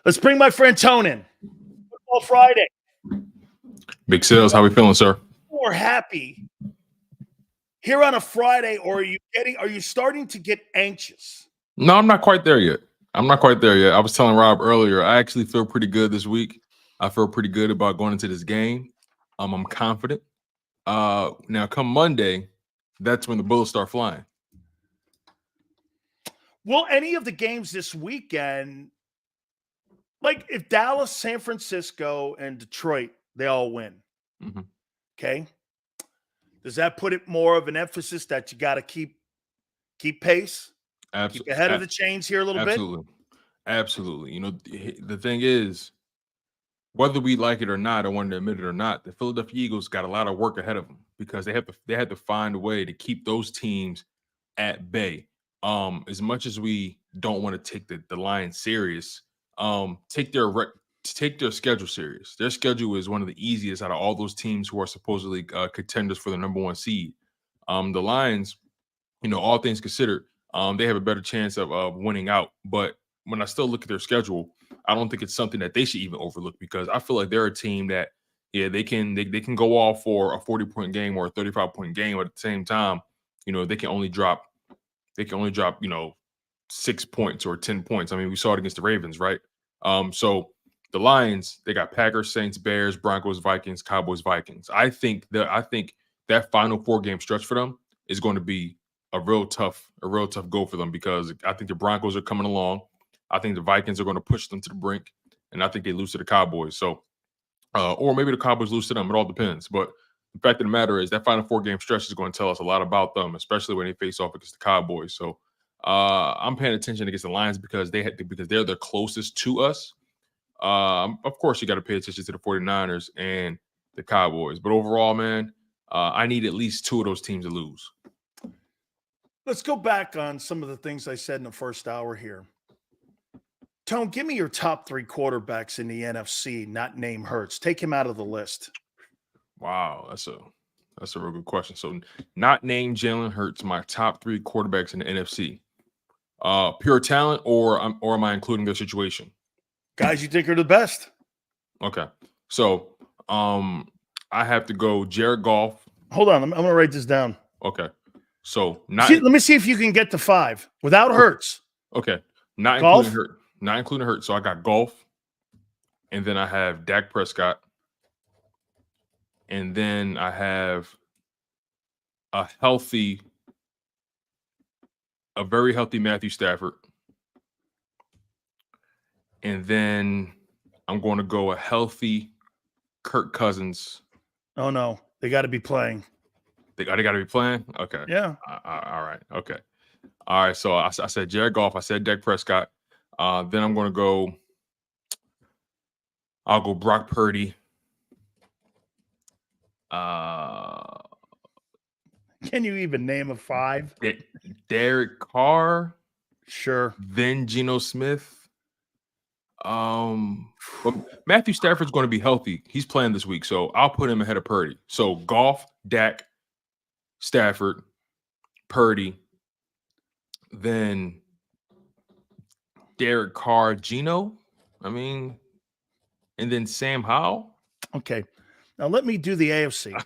Let's bring my friend Tone in. Football Friday. Big Sales, how we feeling, sir? More happy here on a Friday, or are you starting to get anxious? No, I'm not quite there yet. I was telling Rob earlier, I actually feel pretty good this week. I feel pretty good about going into this game. I'm confident. Now come Monday, that's when the bullets start flying. Will any of the games this weekend, like if Dallas, San Francisco, and Detroit, they all win, okay? Does that put it more of an emphasis that you got to keep pace? Keep ahead of the chains here a little bit? Absolutely. You know, the thing is, whether we like it or not, I want to admit it or not, the Philadelphia Eagles got a lot of work ahead of them because they had to find a way to keep those teams at bay. As much as we don't want to take the Lions serious, take their schedule serious. Their schedule is one of the easiest out of all those teams who are supposedly contenders for the number 1 seed. The Lions, you know, all things considered, they have a better chance of winning out. But when I still look at their schedule, I don't think it's something that they should even overlook because I feel like they're a team that, yeah, they can go off for a 40-point game or a 35-point game, but at the same time, you know, they can only drop, you know, 6 points or 10 points. I mean, we saw it against the Ravens, right? So the Lions, they got Packers, Saints, Bears, Broncos, Vikings, Cowboys, Vikings. I think that final 4-game stretch for them is going to be a real tough go for them because I think the Broncos are coming along. I think the Vikings are going to push them to the brink, and I think they lose to the Cowboys. So, or maybe the Cowboys lose to them. It all depends. But the fact of the matter is that final 4-game stretch is going to tell us a lot about them, especially when they face off against the Cowboys. So, I'm paying attention against the Lions because they're the closest to us. Of course, you got to pay attention to the 49ers and the Cowboys. But overall, man, I need at least 2 of those teams to lose. Let's go back on some of the things I said in the first hour here. Tone, give me your top 3 quarterbacks in the NFC, not name Hurts. Take him out of the list. Wow, that's a real good question. So, not name Jalen Hurts, my top 3 quarterbacks in the NFC. Pure talent, or am I including their situation? Guys you think are the best. Okay. So, I have to go Jared Goff. Hold on, I'm going to write this down. Okay. So, let me see if you can get to 5 without Hurts. Okay. Not including Hurts. So, I got Goff, and then I have Dak Prescott, and then I have a very healthy Matthew Stafford. And then I'm going to go a healthy Kirk Cousins. Oh, no. They got to be playing. They got to be playing? Okay. Yeah. All right. Okay. All right. So I said Jared Goff. I said Dak Prescott. Then I'm going to go – I'll go Brock Purdy. Can you even name a 5? Derek Carr. Sure. Then Geno Smith. But Matthew Stafford's going to be healthy. He's playing this week, so I'll put him ahead of Purdy. So Goff, Dak, Stafford, Purdy, then Derek Carr, Geno. I mean, and then Sam Howell. Okay. Now let me do the AFC.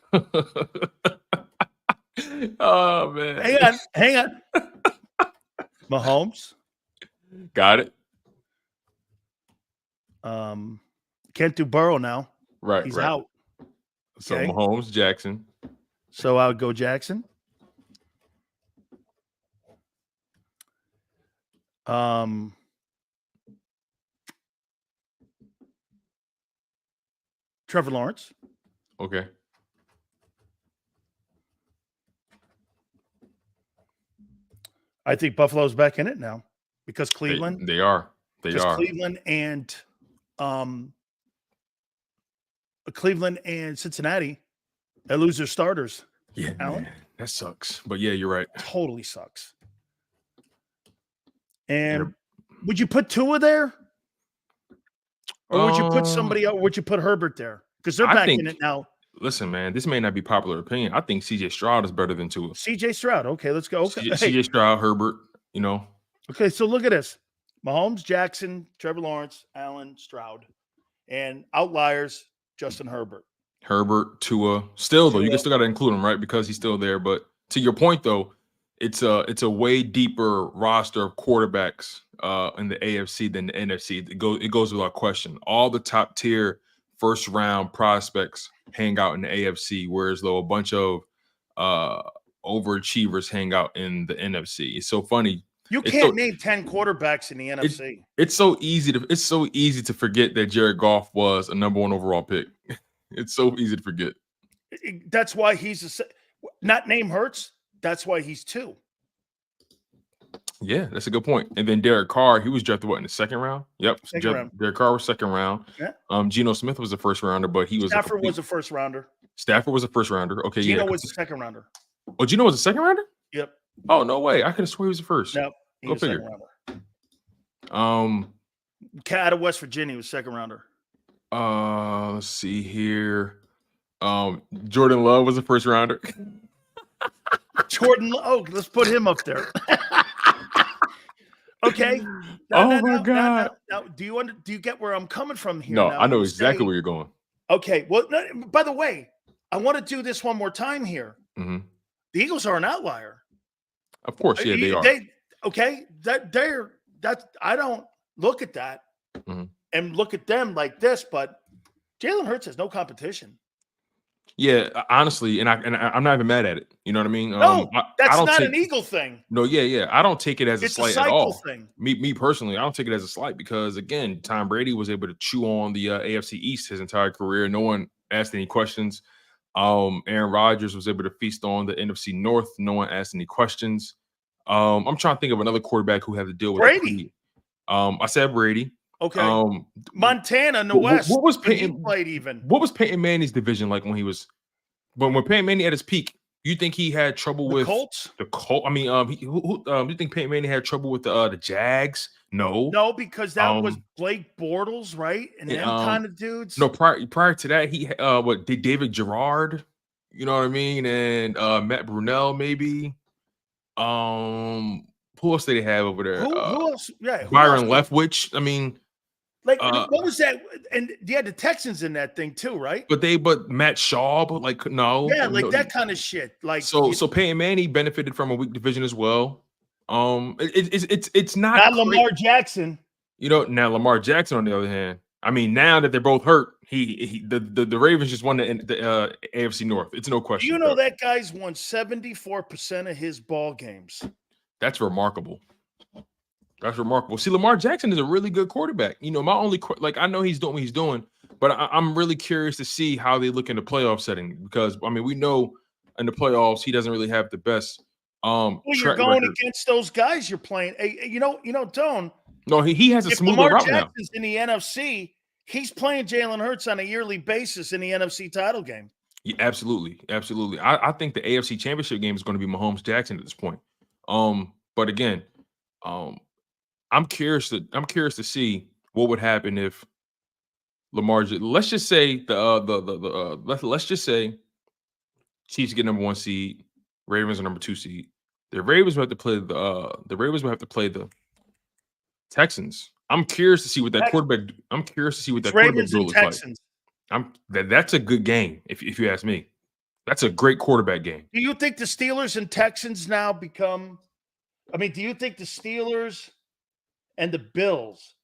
Oh, man. Hang on. Mahomes. Got it. Can't do Burrow now. Right. He's out. So Okay. Mahomes, Jackson. So I would go Jackson. Trevor Lawrence. Okay. I think Buffalo's back in it now because Cleveland. They are. Cleveland and Cincinnati, they lose their starters. Yeah, Alan? man, that sucks. But yeah, you're right. Totally sucks. And would you put Tua there? Or would you put somebody else? Would you put Herbert there? Because they're back in it now. Listen, man, this may not be popular opinion. I think CJ Stroud is better than Tua. CJ Stroud. Okay, let's go. Okay. CJ Stroud, Herbert, you know. Okay, so look at this. Mahomes, Jackson, Trevor Lawrence, Allen, Stroud. And outliers, Justin Herbert. Herbert, Tua. Still, though, you still got to include him, right? Because he's still there. But to your point, though, it's a way deeper roster of quarterbacks in the AFC than the NFC. It goes without question. All the top tier first round prospects hang out in the AFC, whereas though a bunch of overachievers hang out in the NFC. It's so funny. You can't name 10 quarterbacks in the NFC. It's so easy to forget that Jared Goff was a #1 overall pick. It's so easy to forget. That's why he's not name Hurts. That's why he's 2. Yeah, that's a good point. And then Derek Carr, he was drafted in the second round? Yep. Derek Carr was second round. Yeah. Geno Smith was a first rounder, but he was Stafford was a first rounder. Stafford was a first rounder. Okay, Geno was a second rounder. Oh, Geno was a second rounder? Yep. Oh, no way. I could have sworn he was the first. No, go figure. Cat of West Virginia was second rounder. Let's see here. Jordan Love was a first rounder. Let's put him up there. Okay. My God. Now, do you get where I'm coming from here? No, now? I know exactly where you're going. Okay. Well, by the way, I want to do this one more time here. Mm-hmm. The Eagles are an outlier. Of course, yeah, they are. I don't look at that and look at them like this, but Jalen Hurts has no competition. Yeah, honestly, and I'm not even mad at it. You know what I mean? No, that's not an Eagle thing. No, yeah. I don't take it as a slight at all. Thing. Me personally, I don't take it as a slight because again, Tom Brady was able to chew on the AFC East his entire career. No one asked any questions. Aaron Rodgers was able to feast on the NFC North. No one asked any questions. I'm trying to think of another quarterback who had to deal with Brady. I said Brady. Okay. Montana in the West. What was Peyton What was Peyton Manning's division like when Peyton Manning at his peak? You think he had trouble with Colts? The Colts? I mean, you think Peyton Manning had trouble with the Jags? No, because that was Blake Bortles, right? And them kind of dudes. No, prior to that, he David Gerard, you know what I mean, and Matt Brunell maybe. Who else did they have over there? Who else? Yeah, Byron Leftwich. I mean, what was that? And you had the Texans in that thing too, right? But Matt Schaub, no. Yeah, that kind of shit. So Peyton Manning benefited from a weak division as well. It's not Lamar Jackson. Now Lamar Jackson on the other hand. I mean, now that they're both hurt, the Ravens just won the AFC North. It's no question. Do you know that guy's won 74% of his ball games? That's remarkable. That's remarkable. See, Lamar Jackson is a really good quarterback. My only I know he's doing what he's doing, but I'm really curious to see how they look in the playoff setting because I mean we know in the playoffs he doesn't really have the best. You're going against those guys you're playing. Hey, Tone. No, he has a smoother Lamar route Jackson's now. In the NFC, he's playing Jalen Hurts on a yearly basis in the NFC title game. Yeah, absolutely. I think the AFC Championship game is going to be Mahomes Jackson at this point. But again, I'm curious to see what would happen if Lamar. Let's just say let's just say Chiefs get #1 seed, Ravens are #2 seed. The Ravens will have to play the Texans. I'm curious to see what that quarterback. I'm curious to see what that quarterback duel looks like. That's a good game if you ask me. That's a great quarterback game. Do you think the Steelers and Texans now become? I mean, do you think the Steelers and the Bills,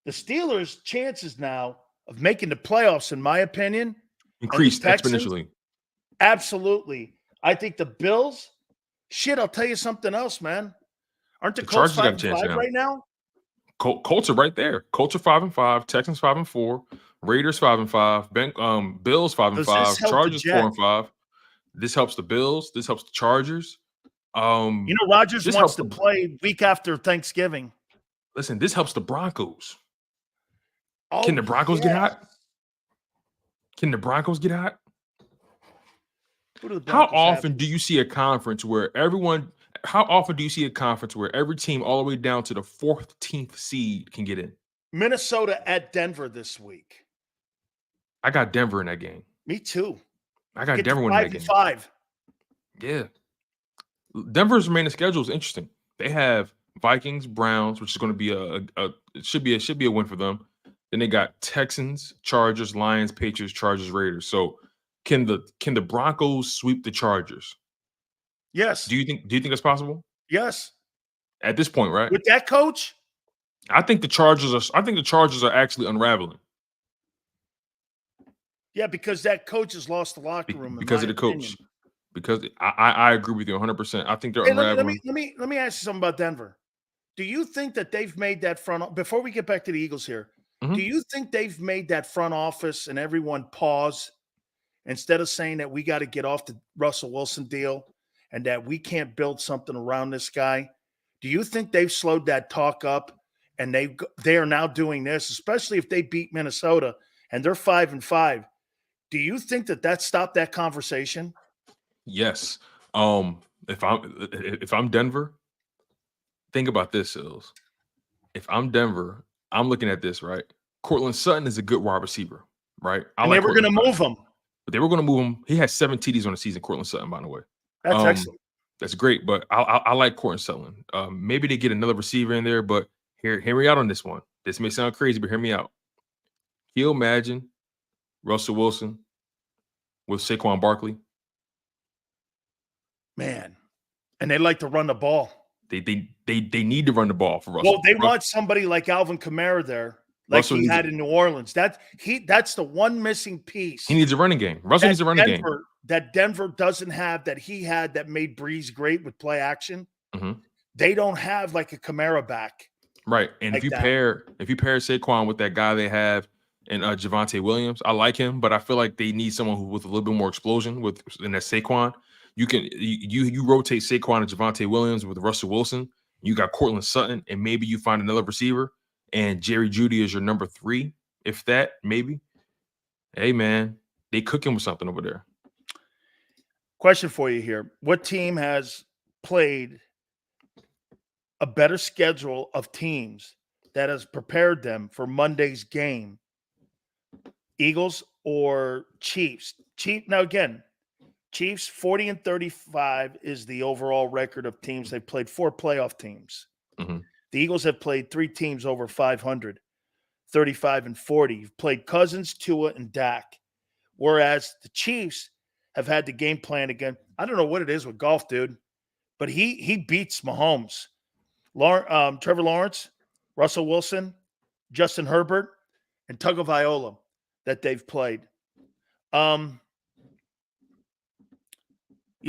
the Steelers' chances now of making the playoffs, in my opinion, increased exponentially? Absolutely. I think the Bills. Shit, I'll tell you something else, man. Aren't the Colts 5-5 right now? Colts are right there. Colts are 5-5. Texans 5-4. Raiders 5-5. Bills 5-5. Chargers 4-5. This helps the Bills. This helps the Chargers. Rodgers wants to play week after Thanksgiving. Listen, this helps the Broncos. Can the Broncos get hot? Can the Broncos get hot? How often do you see a conference where every team all the way down to the 14th seed can get in? Minnesota at Denver this week. I got Denver in that game. Me too. I got Denver in that game. 5-5. Yeah. Denver's remaining schedule is interesting. They have Vikings, Browns, which is going to be it should be a win for them. Then they got Texans, Chargers, Lions, Patriots, Chargers, Raiders. So can the Broncos sweep the Chargers? Yes. Do you think that's possible? Yes. At this point, right? With that coach? I think the Chargers are actually unraveling. Yeah, because that coach has lost the locker room. Because of the coach. Because I agree with you 100%. I think they're unraveling. Let me ask you something about Denver. Do you think that they've made that before we get back to the Eagles here? Do you think they've made that front office and everyone pause instead of saying that we got to get off the Russell Wilson deal and that we can't build something around this guy? Do you think they've slowed that talk up and they are now doing this, especially if they beat Minnesota and they're 5-5? Do you think that stopped that conversation? Yes. If I'm Denver, think about this, Sills. If I'm Denver, I'm looking at this, right? Cortland Sutton is a good wide receiver, right? And they were going to move him. But they were going to move him. He has 7 TDs on the season, Cortland Sutton, by the way. That's excellent. That's great, but I like Cortland Sutton. Maybe they get another receiver in there, but hear me out on this one. This may sound crazy, but hear me out. Can you imagine Russell Wilson with Saquon Barkley? Man, and they like to run the ball. They need to run the ball for Russell. Well, they want somebody like Alvin Kamara there, like Russell he had in New Orleans. That's the one missing piece. He needs a running game. Russell needs a running game. That Denver doesn't have, that he had, that made Breeze great with play action. They don't have like a Kamara back. Right. And like if you pair Saquon with that guy they have in Javonte Williams, I like him, but I feel like they need someone who with a little bit more explosion in that Saquon. You rotate Saquon and Javonte Williams with Russell Wilson. You got Cortland Sutton, and maybe you find another receiver, and Jerry Jeudy is your number 3, if that, maybe. Hey, man, they cooking with something over there. Question for you here. What team has played a better schedule of teams that has prepared them for Monday's game? Eagles or Chiefs? Now, again, Chiefs 40-35 is the overall record of teams. They've played 4 playoff teams. The Eagles have played 3 teams over 500, 35-40. You've played Cousins, Tua, and Dak. Whereas the Chiefs have had the game plan again. I don't know what it is with golf, dude, but he beats Mahomes. Trevor Lawrence, Russell Wilson, Justin Herbert, and Tagovailoa that they've played. You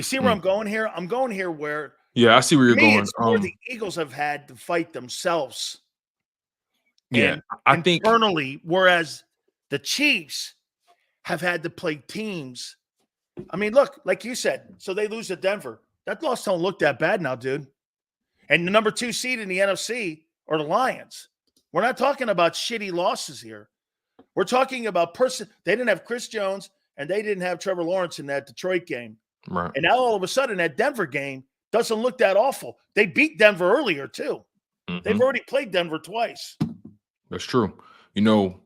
see where I'm going here? I'm going here where I see where you're going. It's more the Eagles have had to fight themselves. Yeah, I think internally, whereas the Chiefs have had to play teams. I mean, look, like you said, so they lose to Denver. That loss don't look that bad now, dude. And the number 2 seed in the NFC are the Lions. We're not talking about shitty losses here. We're talking about they didn't have Chris Jones and they didn't have Trevor Lawrence in that Detroit game. Right. And now all of a sudden that Denver game doesn't look that awful. They beat Denver earlier too. They've already played Denver twice. That's true. You know,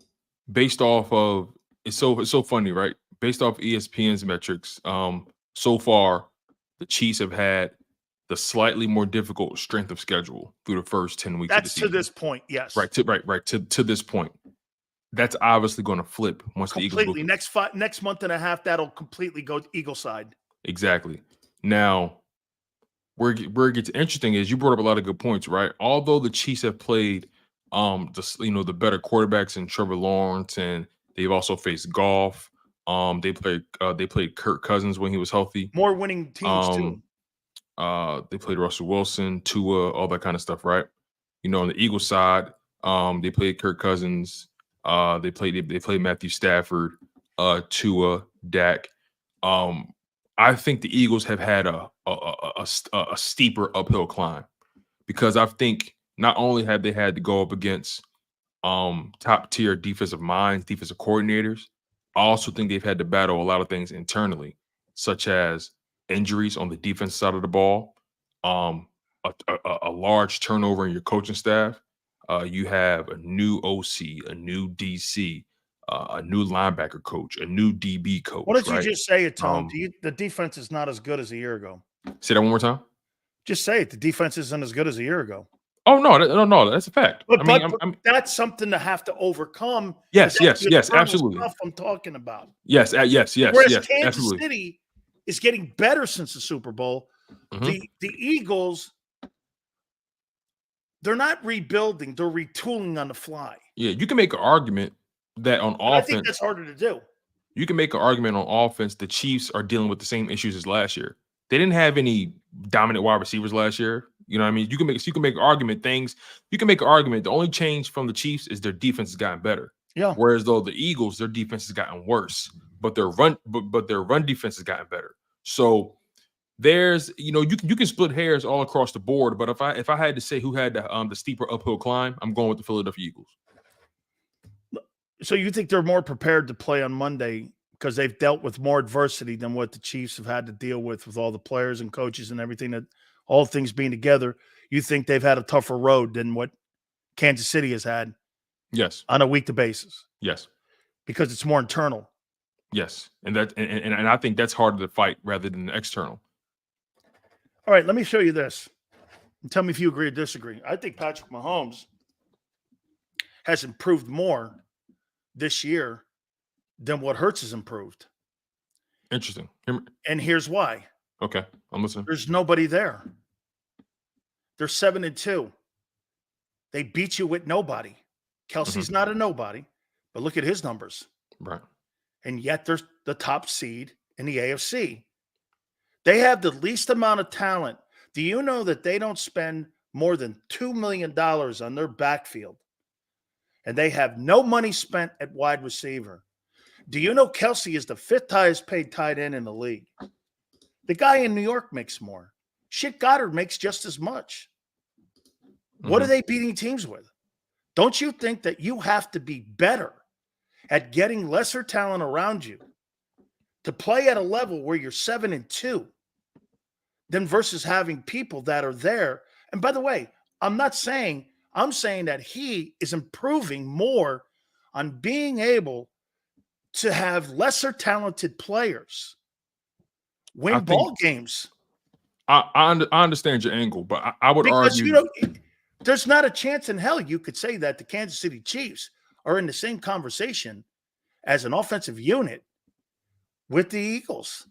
based off of it's so funny, right? Based off ESPN's metrics, so far the Chiefs have had the slightly more difficult strength of schedule through the first 10 weeks. That's of the season. To this point, yes. Right to this point. That's obviously going to flip once completely. the Eagles next month and a half, that'll completely go Eagle side. Exactly. Now, where it gets interesting is you brought up a lot of good points, right? Although the Chiefs have played the better quarterbacks in Trevor Lawrence, and they've also faced Goff. They played Kirk Cousins when he was healthy. More winning teams too. They played Russell Wilson, Tua, all that kind of stuff, right? You know, on the Eagles side, they played Kirk Cousins. They played Matthew Stafford, Tua, Dak. I think the Eagles have had a steeper uphill climb because I think not only have they had to go up against top tier defensive minds, defensive coordinators, I also think they've had to battle a lot of things internally, such as injuries on the defense side of the ball, a large turnover in your coaching staff. You have a new OC, a new DC, a new linebacker coach, a new DB coach. What did you just say it, Tom? The defense is not as good as a year ago. Say that one more time. Just say it. The defense isn't as good as a year ago. Oh no, that's a fact. But, I mean, but that's something to have to overcome. yes, That's the internal absolutely. stuff I'm talking about. Yes, Whereas yes, Kansas absolutely. City is getting better since the Super Bowl. Mhm. The Eagles, they're not rebuilding; they're retooling on the fly. Yeah, you can make an argument that on But I think that's offense, harder to do. you can make an argument on offense. The Chiefs are dealing with the same issues as last year. They didn't have any dominant wide receivers last year. You know what I mean? You can make an argument. You can make an argument. The only change from the Chiefs is their defense has gotten better. Yeah. Whereas though the Eagles, their defense has gotten worse, but their run defense has gotten better. So there's, you can split hairs all across the board. But if I had to say who had the steeper uphill climb, I'm going with the Philadelphia Eagles. So you think they're more prepared to play on Monday because they've dealt with more adversity than what the Chiefs have had to deal with all the players and coaches and everything, that all things being together? You think they've had a tougher road than what Kansas City has had? Yes. On a weekly basis? Yes. Because it's more internal. Yes. And I think that's harder to fight rather than external. All right, let me show you this. And tell me if you agree or disagree. I think Patrick Mahomes has improved more this year than what Hurts has improved. Interesting. And here's why. Okay, I'm listening. There's nobody there. They're 7-2. They beat you with nobody. Kelsey's not a nobody, but look at his numbers. Right. And yet they're the top seed in the AFC. They have the least amount of talent. Do you know that they don't spend more than $2 million on their backfield? And they have no money spent at wide receiver. Do you know Kelsey is the 5th highest paid tight end in the league? The guy in New York makes more. Shit, Goddard makes just as much. What are they beating teams with? Don't you think that you have to be better at getting lesser talent around you to play at a level where you're 7-2 than versus having people that are there? And by the way, I'm saying that he is improving more on being able to have lesser talented players win ball games. I understand your angle, but I would argue, there's not a chance in hell you could say that the Kansas City Chiefs are in the same conversation as an offensive unit with the Eagles.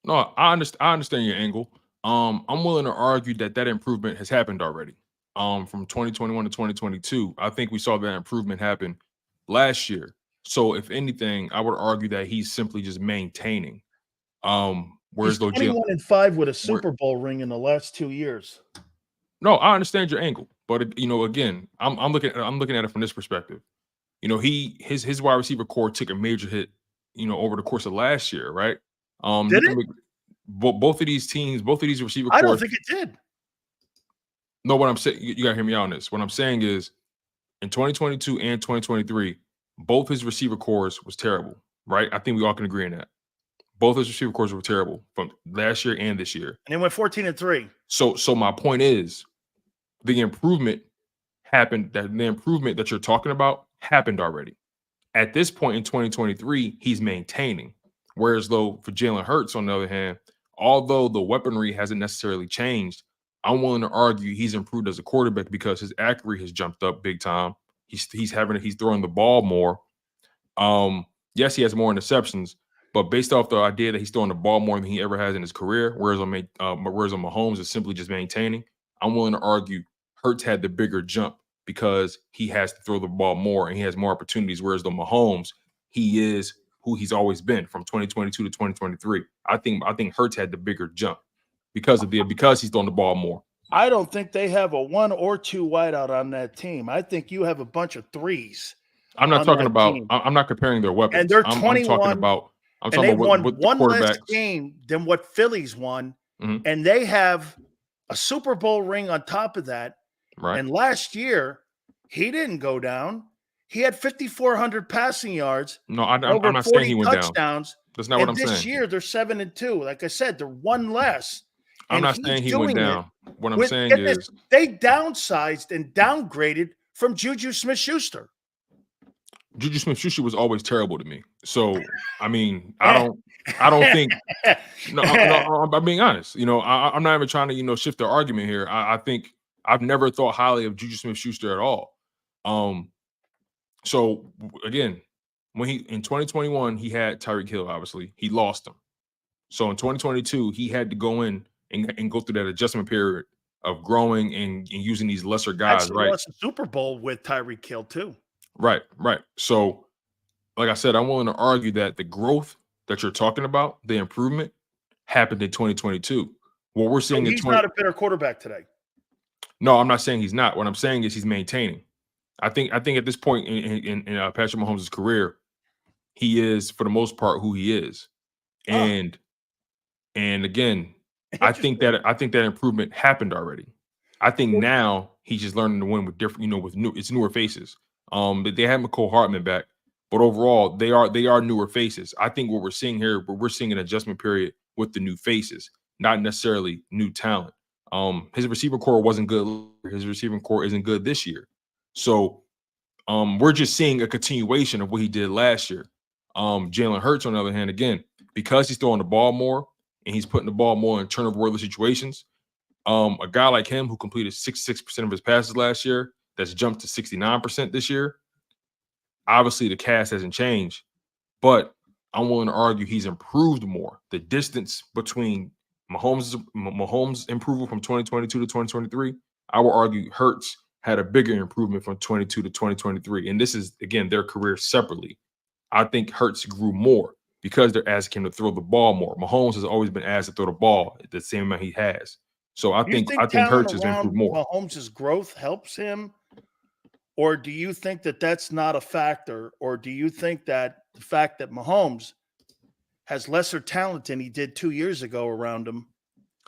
No, I understand your angle. I'm willing to argue that improvement has happened already. From 2021 to 2022, I think we saw that improvement happen last year. So if anything, I would argue that he's simply just maintaining. Whereas he's 21-5 with a Super Bowl ring in the last 2 years. No, I understand your angle, but again, I'm looking at it from this perspective. His wide receiver core took a major hit, over the course of last year, right? Did it? Both of these teams, both of these receiver I cores. don't think it did. No, what I'm saying, you gotta hear me out on this. What I'm saying is, in 2022 and 2023, both his receiver cores was terrible, right? I think we all can agree on that. Both his receiver cores were terrible from last year and this year. And they went 14-3. So my point is, the improvement happened. The improvement that you're talking about happened already. At this point in 2023, he's maintaining. Whereas though for Jalen Hurts, on the other hand, although the weaponry hasn't necessarily changed, I'm willing to argue he's improved as a quarterback because his accuracy has jumped up big time. He's throwing the ball more. Yes, he has more interceptions, but based off the idea that he's throwing the ball more than he ever has in his career, whereas on Mahomes is simply just maintaining, I'm willing to argue Hurts had the bigger jump because he has to throw the ball more and he has more opportunities, whereas the Mahomes, he is who he's always been from 2022 to 2023. I think Hurts had the bigger jump because he's throwing the ball more. I don't think they have a 1 or 2 wideout on that team. I think you have a bunch of threes. I'm not talking about. I'm not comparing their weapons. And they're 21. I'm talking about they won with one the less game than what Phillies won, and they have a Super Bowl ring on top of that. Right. And last year, he didn't go down. He had 5,400 passing yards. No, I'm not saying he went touchdowns. Down. That's not what I'm saying. This year, they're 7-2. Like I said, they're one less. I'm not saying he went down. What I'm saying is they downsized and downgraded from Juju Smith-Schuster. Juju Smith-Schuster was always terrible to me. So, I mean, I don't think. No, I'm being honest. I'm not even trying to shift the argument here. I think I've never thought highly of Juju Smith-Schuster at all. So again, when he in 2021 he had Tyreek Hill. Obviously, he lost him. So in 2022 he had to go in and go through that adjustment period of growing and using these lesser guys. Actually Right, lost the Super Bowl with Tyreek Hill too. right. So, like I said, I'm willing to argue that the growth that you're talking about, the improvement, happened in 2022. What we're So seeing in he's not a better quarterback today. No, I'm not saying he's not. What I'm saying is he's maintaining. I think at this point in Patrick Mahomes' career, he is for the most part who he is. And again, I think that improvement happened already. I think now he's just learning to win with different, with it's newer faces. They have McCole Hartman back, but overall they are newer faces. I think what we're seeing here, we're seeing an adjustment period with the new faces, not necessarily new talent. His receiver core wasn't good. His receiving core isn't good this year. So we're just seeing a continuation of what he did last year. Jalen Hurts, on the other hand, again, because he's throwing the ball more and he's putting the ball more in turnover-worthy situations, a guy like him who completed 66% of his passes last year, that's jumped to 69% this year. Obviously, the cast hasn't changed, but I'm willing to argue he's improved more. The distance between Mahomes' improvement from 2022 to 2023, I will argue Hurts had a bigger improvement from 22 to 2023. And this is, again, their careers separately. I think Hurts grew more because they're asking him to throw the ball more. Mahomes has always been asked to throw the ball at the same amount he has. So I think Hurts has improved more. Mahomes' growth helps him, or do you think that that's not a factor, or do you think that the fact that Mahomes has lesser talent than he did 2 years ago around him?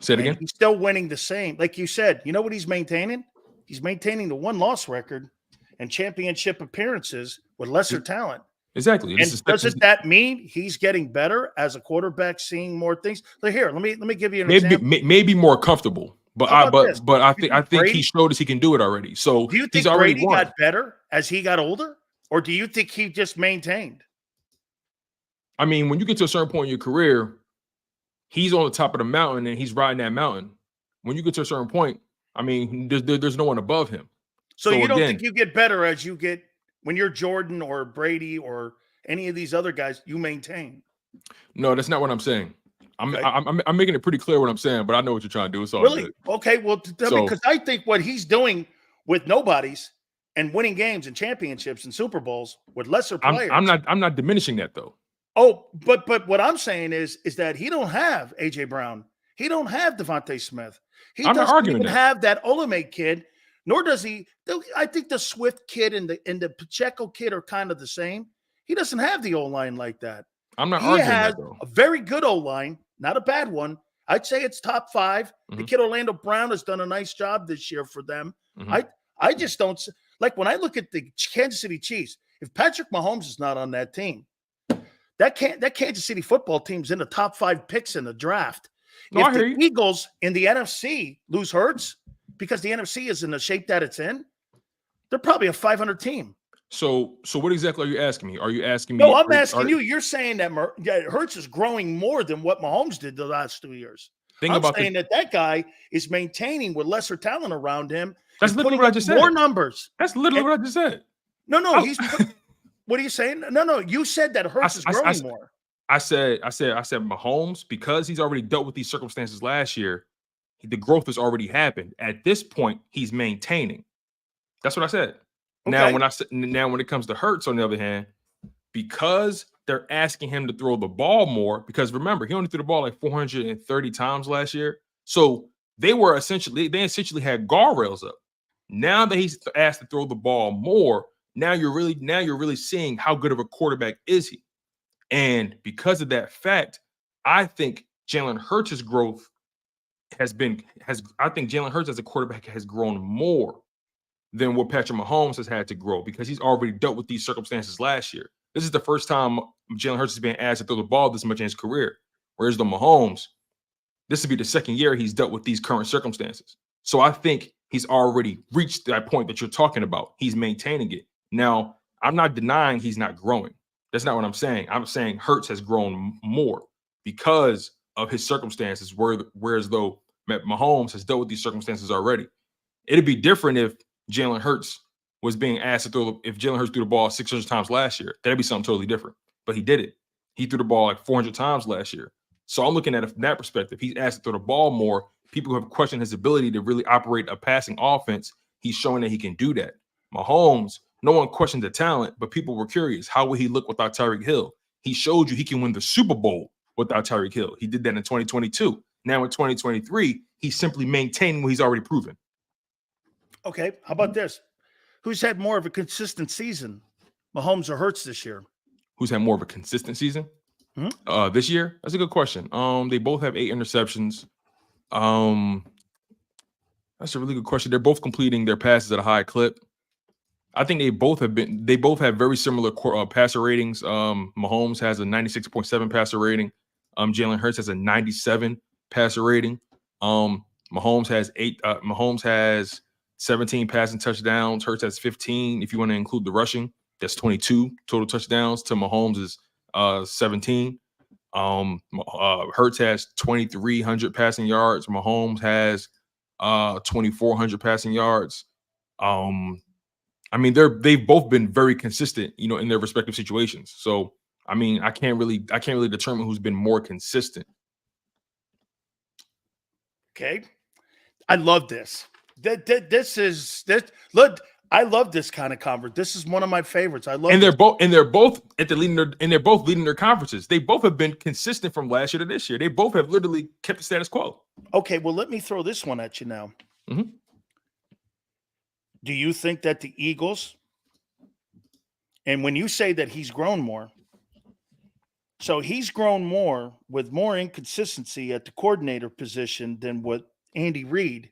Say it again. He's still winning the same, like you said. You know what he's maintaining? He's maintaining the 1-loss record and championship appearances with lesser talent. Exactly. And doesn't that mean he's getting better as a quarterback, seeing more things? Like, here, let me give you an example. Maybe more comfortable, but I think he showed us he can do it already. So do you think he's already Brady got better as he got older, or do you think he just maintained? I mean, when you get to a certain point in your career, he's on the top of the mountain and he's riding that mountain. When you get to a certain point, I mean, there's no one above him. So you don't think you get better as you get when you're Jordan or Brady or any of these other guys, you maintain? No, that's not what I'm saying. I'm making it pretty clear what I'm saying, but I know what you're trying to do. It's all really good. Okay. Well, because I think what he's doing with nobodies and winning games and championships and Super Bowls with lesser players. I'm not diminishing that though. Oh, but what I'm saying is that he don't have AJ Brown. He don't have Devontae Smith. He doesn't even have that Olame kid. Nor does he. I think the Swift kid and the Pacheco kid are kind of the same. He doesn't have the O-line like that. I'm not arguing that, though. He has a very good O-line, not a bad one. I'd say it's top 5. The kid Orlando Brown has done a nice job this year for them. I just don't like when I look at the Kansas City Chiefs. If Patrick Mahomes is not on that team, that Kansas City football team's in the top 5 picks in the draft. No, if the Eagles in the NFC lose Hurts because the NFC is in the shape that it's in, they're probably a 500 team. So what exactly are you asking me? Are you asking me? No, I'm asking you. You're saying that Hurts is growing more than what Mahomes did the last 2 years. I'm saying that guy is maintaining with lesser talent around him. That's literally what I just said. More numbers. That's literally what I just said. No, he's. What are you saying? No, you said that Hurts is growing more. I said Mahomes, because he's already dealt with these circumstances last year, the growth has already happened. At this point, he's maintaining. That's what I said. Okay. Now when it comes to Hurts, on the other hand, because they're asking him to throw the ball more, because remember, he only threw the ball like 430 times last year. So they essentially had guardrails up. Now that he's asked to throw the ball more, now you're really seeing how good of a quarterback is he. And because of that fact, I think Jalen Hurts' growth I think Jalen Hurts as a quarterback has grown more than what Patrick Mahomes has had to grow, because he's already dealt with these circumstances last year. This is the first time Jalen Hurts has been asked to throw the ball this much in his career. Whereas the Mahomes, this would be the second year he's dealt with these current circumstances. So I think he's already reached that point that you're talking about. He's maintaining it. Now, I'm not denying he's not growing. That's not what I'm saying. I'm saying Hurts has grown more because of his circumstances, whereas though Mahomes has dealt with these circumstances already. It'd be different if Jalen Hurts was being asked to throw. If Jalen Hurts threw the ball 600 times last year, that'd be something totally different. But he did it. He threw the ball like 400 times last year. So I'm looking at it from that perspective. He's asked to throw the ball more. People have questioned his ability to really operate a passing offense. He's showing that he can do that. Mahomes, no one questioned the talent, but people were curious. How would he look without Tyreek Hill? He showed you he can win the Super Bowl without Tyreek Hill. He did that in 2022. Now in 2023, he's simply maintaining what he's already proven. Okay, how about this? Who's had more of a consistent season, Mahomes or Hurts this year? Who's had more of a consistent season this year? That's a good question. They both have 8 interceptions. That's a really good question. They're both completing their passes at a high clip. I think they both have very similar passer ratings. Mahomes has a 96.7 passer rating. Jalen Hurts has a 97 passer rating. Mahomes has 17 passing touchdowns. Hurts has 15. If you want to include the rushing, that's 22 total touchdowns to Mahomes' 17. Hurts has 2,300 passing yards. Mahomes has 2,400 passing yards. I mean, they've both been very consistent, in their respective situations. So, I mean, I can't really determine who's been more consistent. Okay, I love this. Look, I love this kind of conference. This is one of my favorites. I love. And they're both leading their conferences. They both have been consistent from last year to this year. They both have literally kept the status quo. Okay, well, let me throw this one at you now. Mm-hmm. Do you think that the Eagles, and when you say that he's grown more, so he's grown more with more inconsistency at the coordinator position than with Andy Reid?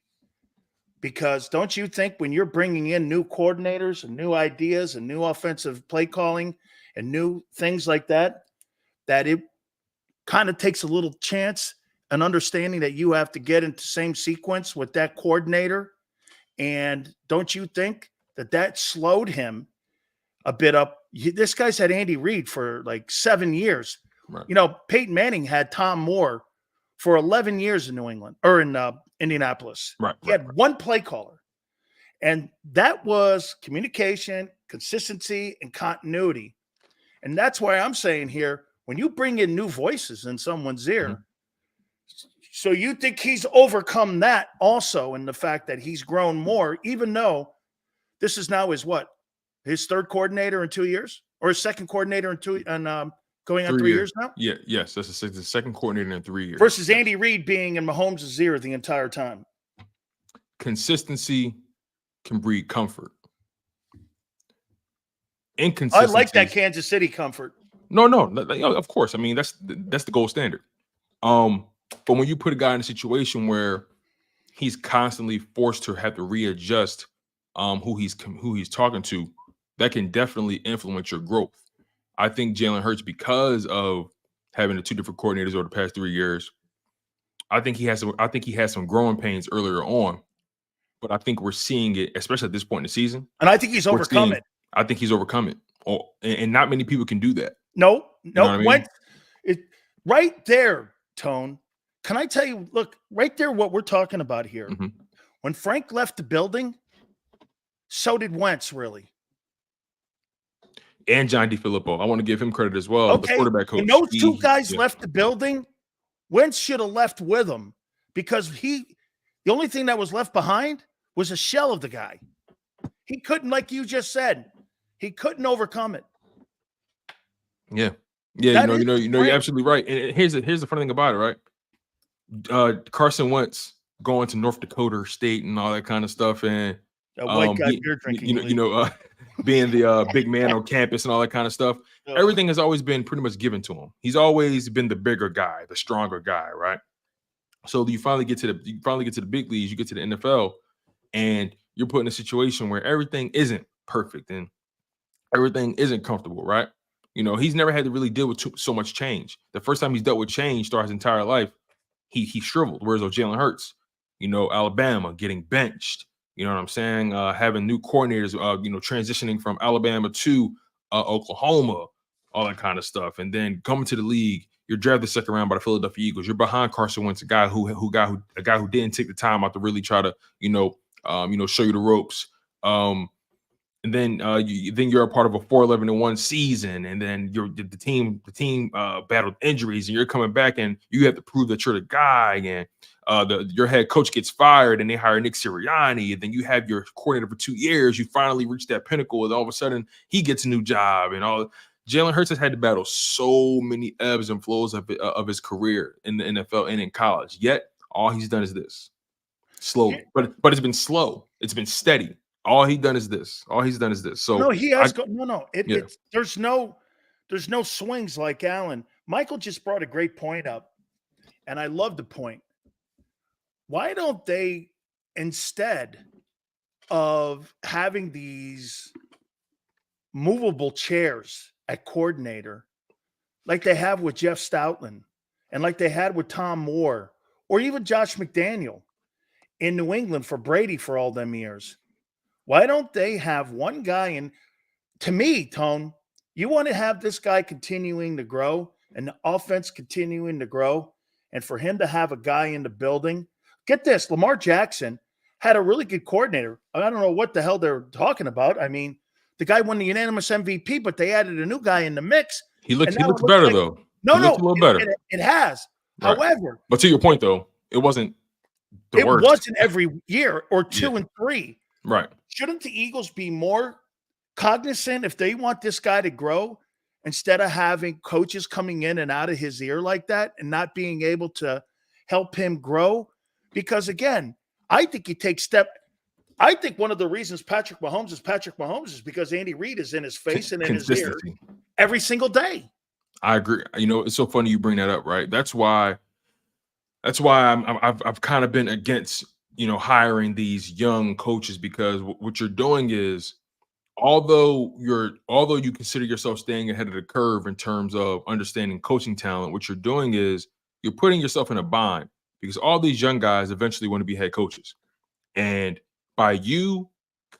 Because don't you think when you're bringing in new coordinators and new ideas and new offensive play calling and new things like that, that it kind of takes a little chance and understanding that you have to get into the same sequence with that coordinator? And don't you think that slowed him a bit up? This guy's had Andy Reid for like 7 years. Right. Peyton Manning had Tom Moore for 11 years in New England or in Indianapolis. Right. He had one play caller. And that was communication, consistency, and continuity. And that's why I'm saying here, when you bring in new voices in someone's ear, so you think he's overcome that also in the fact that he's grown more, even though this is now his third coordinator in 2 years, or his second coordinator going on 3 years now? Yeah, yes, that's the second coordinator in 3 years. Versus Andy Reid being in Mahomes' ear the entire time. Consistency can breed comfort. Inconsistency. I like that Kansas City comfort. No, of course. I mean, that's the gold standard. But when you put a guy in a situation where he's constantly forced to have to readjust who he's talking to, that can definitely influence your growth. I think Jalen Hurts, because of having the 2 different coordinators over the past 3 years, I think he has some growing pains earlier on. But I think we're seeing it, especially at this point in the season. And I think he's overcome it. I think he's overcome it. And not many people can do that. No. You know what I mean? Right there, Tone. Can I tell you, look, right there, what we're talking about here. Mm-hmm. When Frank left the building, so did Wentz, really. And John DeFilippo. I want to give him credit as well. Okay. The quarterback coach. When those two guys left the building, Wentz should have left with them, because the only thing that was left behind was a shell of the guy. He couldn't, like you just said, he couldn't overcome it. Yeah. Yeah, you're absolutely right. And here's the funny thing about it, right? Carson Wentz going to North Dakota State and all that kind of stuff, and white guy beer drinking, being the big man on campus and all that kind of stuff. Everything has always been pretty much given to him. He's always been the bigger guy, the stronger guy, right? So you finally get to the big leagues, you get to the NFL, and you're put in a situation where everything isn't perfect and everything isn't comfortable, right? He's never had to really deal with so much change. The first time he's dealt with change throughout his entire life, he shriveled. Whereas Jalen Hurts, Alabama getting benched, you know what I'm saying? Having new coordinators, transitioning from Alabama to Oklahoma, all that kind of stuff. And then coming to the league, you're drafted second round by the Philadelphia Eagles. You're behind Carson Wentz, a guy who didn't take the time out to really try to, show you the ropes. And then you're a part of a 4-11-1 season, and then the team battled injuries, and you're coming back, and you have to prove that you're the guy. And your head coach gets fired, and they hire Nick Sirianni. And then you have your coordinator for 2 years. You finally reach that pinnacle, and all of a sudden he gets a new job. And all Jalen Hurts has had to battle so many ebbs and flows of his career in the NFL and in college. Yet all he's done is this, slowly, but it's been slow. It's been steady. All he's done is this. So no, he has there's no swings like Allen. Michael just brought a great point up, and I love the point. Why don't they, instead of having these movable chairs at coordinator, like they have with Jeff Stoutland and like they had with Tom Moore or even Josh McDaniel in New England for Brady for all them years? Why don't they have one guy? And to me, Tone, you want to have this guy continuing to grow and the offense continuing to grow, and for him to have a guy in the building. Get this, Lamar Jackson had a really good coordinator. I don't know what the hell they're talking about. I mean, the guy won the unanimous MVP, but they added a new guy in the mix. He looks better, though. No, a little better. It has. Right. However, but to your point, though, it wasn't the worst. It wasn't every year or 2 and 3. Right. Shouldn't the Eagles be more cognizant if they want this guy to grow, instead of having coaches coming in and out of his ear like that and not being able to help him grow? Because again, I think I think one of the reasons Patrick Mahomes is because Andy Reid is in his face and in his ear every single day. I agree. It's so funny you bring that up, right? That's why I've kind of been against hiring these young coaches, because what you're doing is, although you consider yourself staying ahead of the curve in terms of understanding coaching talent, what you're doing is you're putting yourself in a bind, because all these young guys eventually want to be head coaches. And by you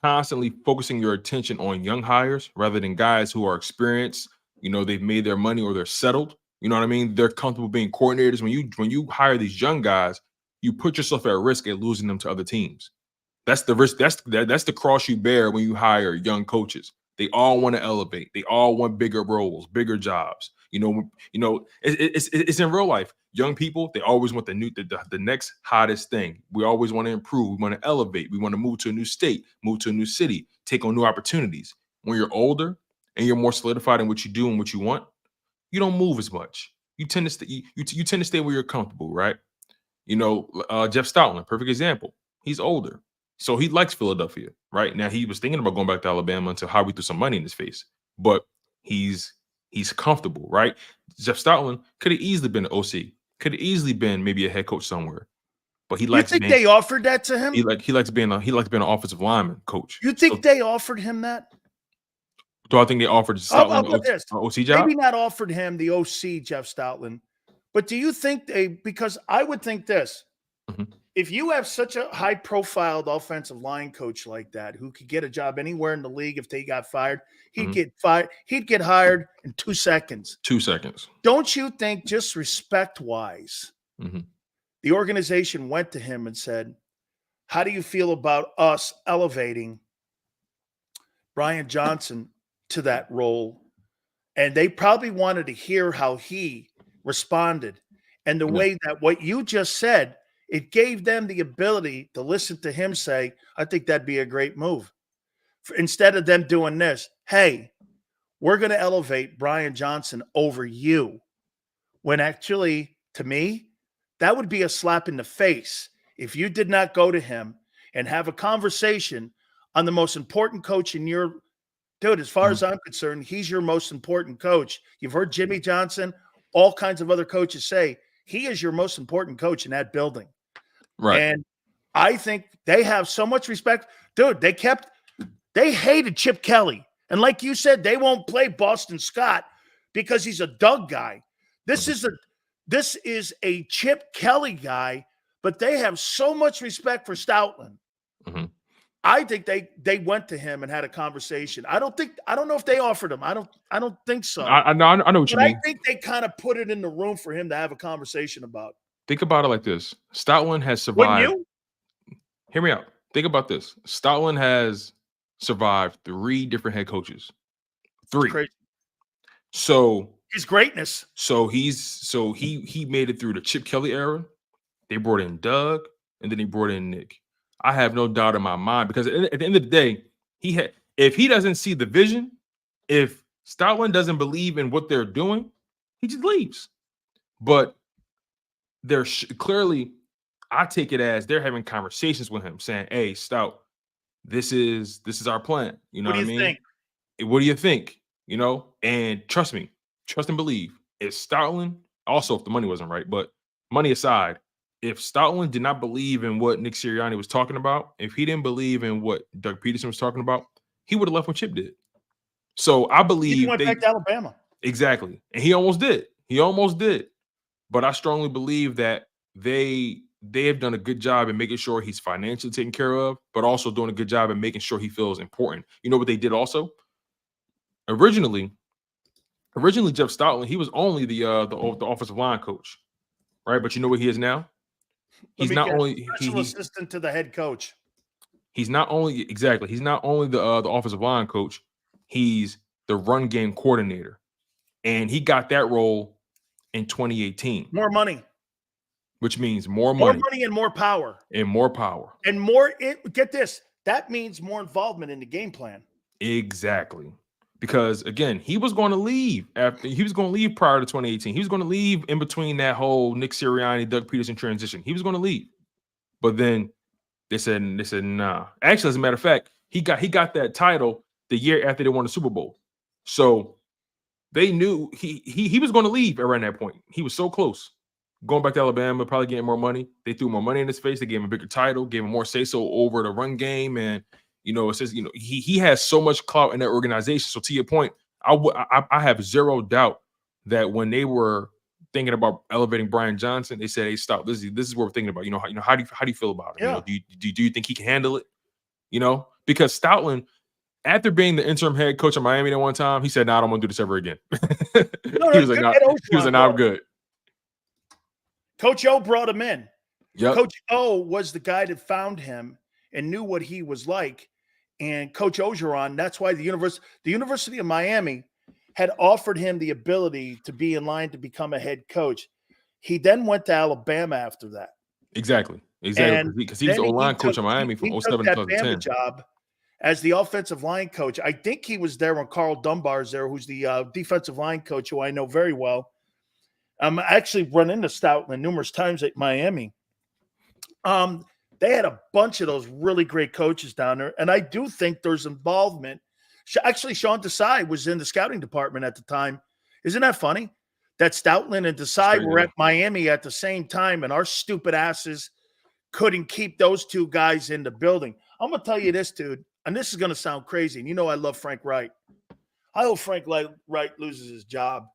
constantly focusing your attention on young hires rather than guys who are experienced, they've made their money or they're settled, you know what I mean? They're comfortable being coordinators. When you hire these young guys, you put yourself at risk at losing them to other teams. That's the risk. That's the cross you bear when you hire young coaches. They all want to elevate. They all want bigger roles, bigger jobs. It's in real life. Young people, they always want the next hottest thing. We always want to improve. We want to elevate. We want to move to a new state, move to a new city, take on new opportunities. When you're older and you're more solidified in what you do and what you want, you don't move as much. You tend to stay. You tend to stay where you're comfortable, right? Jeff Stoutland, perfect example. He's older, so he likes Philadelphia. Right now, he was thinking about going back to Alabama until Harvey threw some money in his face. But he's comfortable, right? Jeff Stoutland could have easily been an OC. Could have easily been maybe a head coach somewhere. But he likes. You think they offered that to him? He likes being an offensive lineman coach. You think they offered him that? Do I think they offered Stoutland an OC job? Maybe not offered him the OC, Jeff Stoutland. But do you think because I would think this, if you have such a high-profiled offensive line coach like that, who could get a job anywhere in the league if they got fired, he'd get fired. He'd get hired in 2 seconds. 2 seconds. Don't you think, just respect-wise, the organization went to him and said, how do you feel about us elevating Brian Johnson to that role? And they probably wanted to hear how he responded. And the way that what you just said, it gave them the ability to listen to him say, I think that'd be a great move. Instead of them doing this, hey, we're going to elevate Brian Johnson over you. When actually, to me, that would be a slap in the face if you did not go to him and have a conversation on the most important coach in your – dude, as far as I'm concerned, he's your most important coach. You've heard Jimmy Johnson, all kinds of other coaches say, he is your most important coach in that building. Right. And I think they have so much respect. Dude, they hated Chip Kelly. And like you said, they won't play Boston Scott because he's a Doug guy. This is a Chip Kelly guy, but they have so much respect for Stoutland. I think they went to him and had a conversation. I don't know if they offered him. I don't think so. I know what you mean. I think they kind of put it in the room for him to have a conversation about. Think about it like this. Stoutland has survived. Wouldn't you? Hear me out. think about this. Stoutland has survived 3 different head coaches. 3. Crazy. So his greatness. So he made it through the Chip Kelly era. They brought in Doug, and then he brought in Nick. I have no doubt in my mind, because at the end of the day, if he doesn't see the vision, if Stoutland doesn't believe in what they're doing, he just leaves. But there's clearly, I take it as they're having conversations with him, saying, "Hey, Stout, this is our plan." You know what I mean? Think? What do you think? You know, and trust me, trust and believe. If Stoutland, also if the money wasn't right, but money aside, if Stoutland did not believe in what Nick Sirianni was talking about, if he didn't believe in what Doug Peterson was talking about, he would have left when Chip did. So I believe he went back to Alabama. Exactly. And he almost did. He almost did. But I strongly believe that they have done a good job in making sure he's financially taken care of, but also doing a good job in making sure he feels important. You know what they did also? Originally Jeff Stoutland, he was only the offensive line coach, right? But you know what he is now? He's not only special assistant to the head coach. He's not only He's not only the offensive line coach. He's the run game coordinator, and he got that role in 2018. More money, which means more money and more power, and more power, and more. Get this. That means more involvement in the game plan. Exactly. Because again, he was going to leave prior to 2018. He was going to leave in between that whole Nick Sirianni, Doug Peterson transition. He was going to leave. But then they said nah. Actually, as a matter of fact, he got that title the year after they won the Super Bowl. So they knew he was going to leave around that point. He was so close. Going back to Alabama, probably getting more money. They threw more money in his face. They gave him a bigger title, gave him more say-so over the run game. And it says, he has so much clout in that organization. So to your point, I have zero doubt that when they were thinking about elevating Brian Johnson, they said, "Hey, stop. This is what we're thinking about. How do you feel about it? Yeah. Do you think he can handle it? Because Stoutland, after being the interim head coach of Miami at one time, he said, "Nah, I don't want to do this ever again." He was like, "Nah, I'm good." Coach O brought him in. Yep. Coach O was the guy that found him and knew what he was like. And Coach Orgeron, that's why the University of Miami had offered him the ability to be in line to become a head coach. He then went to Alabama after that. Exactly. Because he was the O-line coach of Miami from 07 to 2010. Job as the offensive line coach. I think he was there when Carl Dunbar's there, who's the defensive line coach, who I know very well. I actually run into Stoutland numerous times at Miami. They had a bunch of those really great coaches down there, and I do think there's involvement. Actually, Sean Desai was in the scouting department at the time. Isn't that funny? That Stoutland and Desai were at Miami at the same time, and our stupid asses couldn't keep those two guys in the building. I'm going to tell you this, dude, and this is going to sound crazy, and I love Frank Wright. I hope Frank Wright loses his job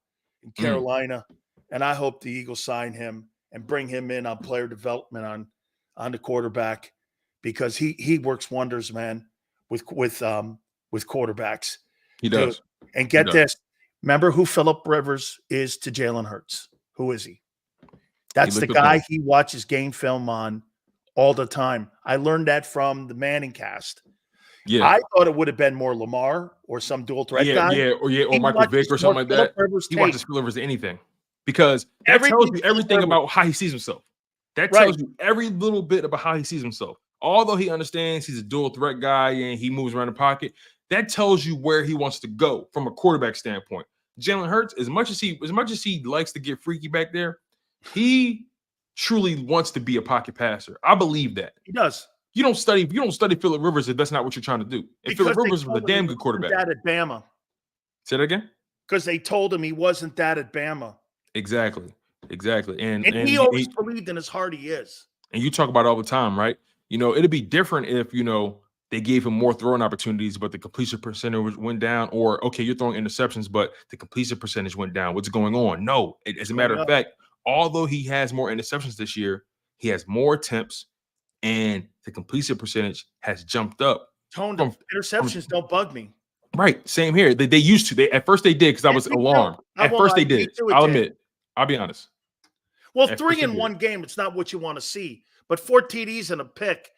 in Carolina, and I hope the Eagles sign him and bring him in on player development on the quarterback, because he works wonders, man, with quarterbacks. He does. Dude, and get this. Remember who Phillip Rivers is to Jalen Hurts? Who is he? That's the guy he watches game film on all the time. I learned that from the Manning cast. Yeah. I thought it would have been more Lamar or some dual threat guy. Or Michael Vick or something like that. He watches Phillip Rivers anything. Because that tells you everything about how he sees himself. That tells you every little bit about how he sees himself. Although he understands he's a dual threat guy and he moves around the pocket, that tells you where he wants to go from a quarterback standpoint. Jalen Hurts, as much as he likes to get freaky back there, he truly wants to be a pocket passer. I believe that. He does. You don't study Phillip Rivers if that's not what you're trying to do. And Phillip Rivers was a damn good quarterback. That at Bama. Say that again? Because they told him he wasn't that at Bama. Exactly. And he always believed in his heart he is. And you talk about it all the time, right? It'd be different if, they gave him more throwing opportunities, but the completion percentage went down. Or, okay, you're throwing interceptions, but the completion percentage went down. What's going on? No. As a matter of fact, although he has more interceptions this year, he has more attempts, and the completion percentage has jumped up. Interceptions don't bug me. Right. Same here. They used to. At first they did, because I was alarmed. At first they did. I'll admit. I'll be honest. Well, 3 in one game, it's not what you want to see. But 4 TDs and a pick,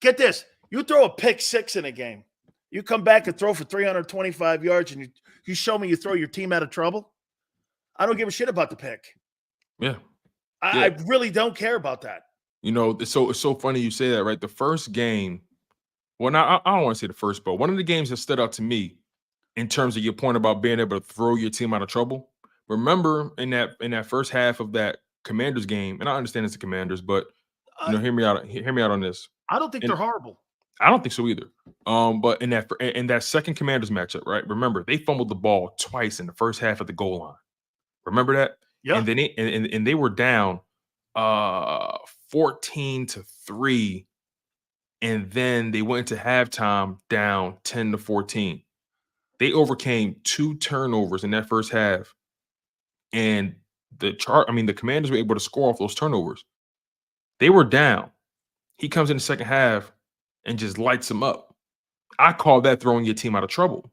Get this. You throw a pick six in a game. You come back and throw for 325 yards and you show me you throw your team out of trouble. I don't give a shit about the pick. Yeah. I really don't care about that. You know, it's so funny you say that, right? The first game, well, now I don't want to say the first, but one of the games that stood out to me in terms of your point about being able to throw your team out of trouble. Remember in that first half of that Commanders game, and I understand it's the Commanders, but you know, hear me out on this. I don't think they're horrible. I don't think so either. But in that second Commanders matchup, right? Remember, they fumbled the ball twice in the first half of the goal line. Remember that? Yeah. And then and they were down 14-3, and then they went into halftime down 10-14. They overcame 2 turnovers in that first half, and the Commanders were able to score off those turnovers. They were down. He comes in the second half and just lights them up. I call that throwing your team out of trouble,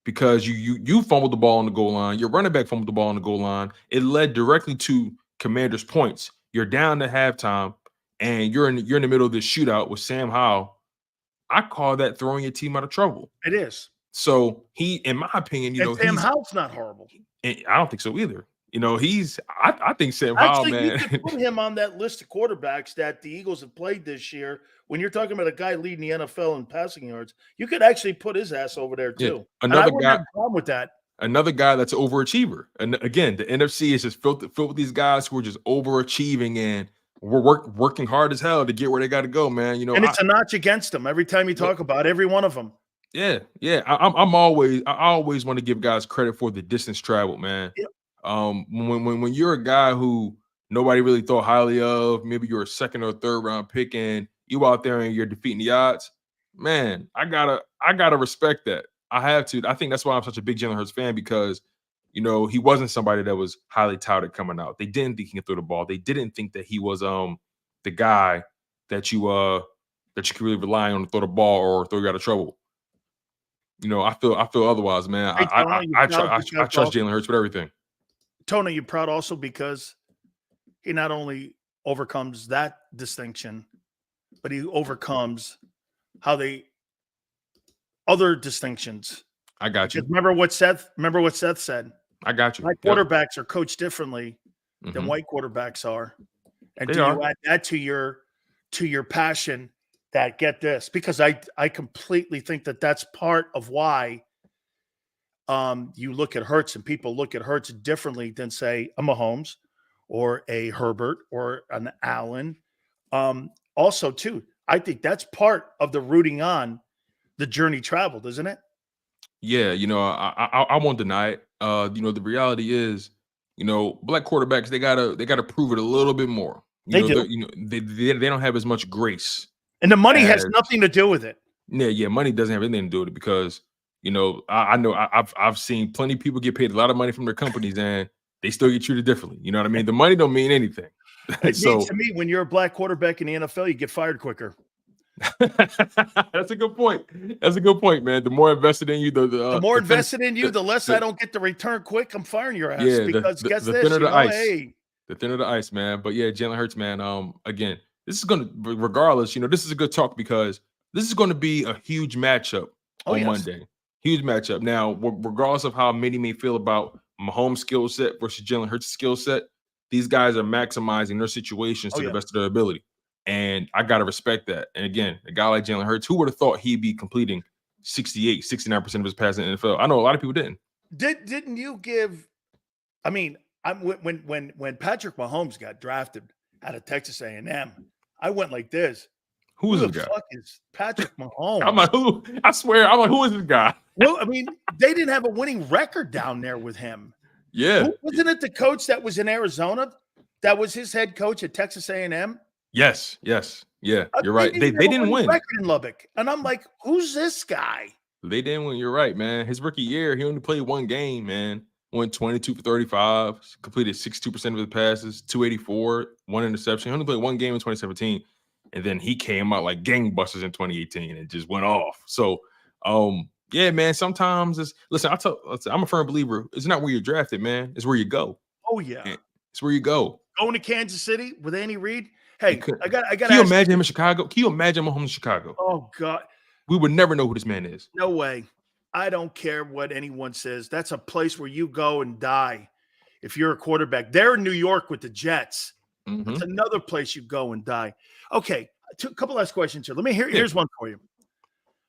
because you fumbled the ball on the goal line. Your running back fumbled the ball on the goal line. It led directly to Commanders' points. You're down to halftime, and you're in the middle of this shootout with Sam Howell. I call that throwing your team out of trouble. It is. So he, in my opinion, Sam Howell's not horrible. I don't think so either. You know, I think Sam Howell, man. You could put him on that list of quarterbacks that the Eagles have played this year. When you're talking about a guy leading the NFL in passing yards, you could actually put his ass over there too. Yeah. Another guy, have a problem with that. Another guy that's an overachiever. And again, the NFC is just filled with these guys who are just overachieving, and we're working hard as hell to get where they got to go, man. You know, and it's a notch against them every time you talk about every one of them. Yeah. I always want to give guys credit for the distance traveled, man. Yep. When you're a guy who nobody really thought highly of, maybe you're a second or third round pick, and you out there and you're defeating the odds, man, I gotta respect that. I have to. I think that's why I'm such a big Jalen Hurts fan, because you know, he wasn't somebody that was highly touted coming out. They didn't think he could throw the ball. They didn't think that he was the guy that you could really rely on to throw the ball or throw you out of trouble. You know, I feel otherwise, man. I trust Jalen Hurts with everything. Tony, you're proud also because he not only overcomes that distinction, but he overcomes other distinctions. I got you. Remember what Seth said. I got you. Black quarterbacks are coached differently than white quarterbacks are. And you add that to your passion, that get this, because I completely think that that's part of why you look at Hurts, and people look at Hurts differently than, say, a Mahomes or a Herbert or an Allen. Also, too, I think that's part of the rooting on the journey traveled, isn't it? Yeah, you know, I won't deny it. You know, the reality is, you know, black quarterbacks, they gotta prove it a little bit more. They don't have as much grace, and the money has nothing to do with it. Yeah, money doesn't have anything to do with it, because you know, I know I've seen plenty of people get paid a lot of money from their companies, and they still get treated differently. You know what I mean? The money don't mean anything. So to me, when you're a black quarterback in the NFL, you get fired quicker. That's a good point. That's a good point, man. The more invested in you, the more invested in you, the less I don't get the return quick. I'm firing your ass. Yeah, because guess the this, thinner the ice. Hey. The thinner the ice, man. But yeah, Jalen Hurts, man. Again, this is gonna, regardless, you know, this is a good talk, because this is going to be a huge matchup on Monday. Huge matchup. Now, regardless of how many may feel about Mahomes' skill set versus Jalen Hurts' skill set, these guys are maximizing their situations to the best of their ability. And I got to respect that. And again, a guy like Jalen Hurts, who would have thought he'd be completing 68, 69% of his passes in the NFL? I know a lot of people didn't. Didn't you give, I mean, when Patrick Mahomes got drafted out of Texas A&M, I went like this. Who is this guy? Who the fuck is Patrick Mahomes? I'm like, who? I swear, I'm like, who is this guy? Well, I mean, they didn't have a winning record down there with him. Yeah. Wasn't it the coach that was in Arizona that was his head coach at Texas A&M? Yes. Yeah, you're right. They didn't win. Record in Lubbock. And I'm like, who's this guy? They didn't win. You're right, man. His rookie year, he only played one game, man. Went 22 for 35, completed 62% of his passes, 284, one interception. He only played one game in 2017. And then he came out like gangbusters in 2018 and just went off. So, yeah, man, sometimes I'm a firm believer. It's not where you're drafted, man. It's where you go. Oh, yeah. It's where you go. Going to Kansas City with Andy Reid, Hey, I got. Can you imagine him in Chicago? Can you imagine Mahomes in Chicago? Oh God, we would never know who this man is. No way. I don't care what anyone says. That's a place where you go and die. If you're a quarterback, they're in New York with the Jets. That's another place you go and die. Okay, a couple last questions here. Let me hear. Here's one for you.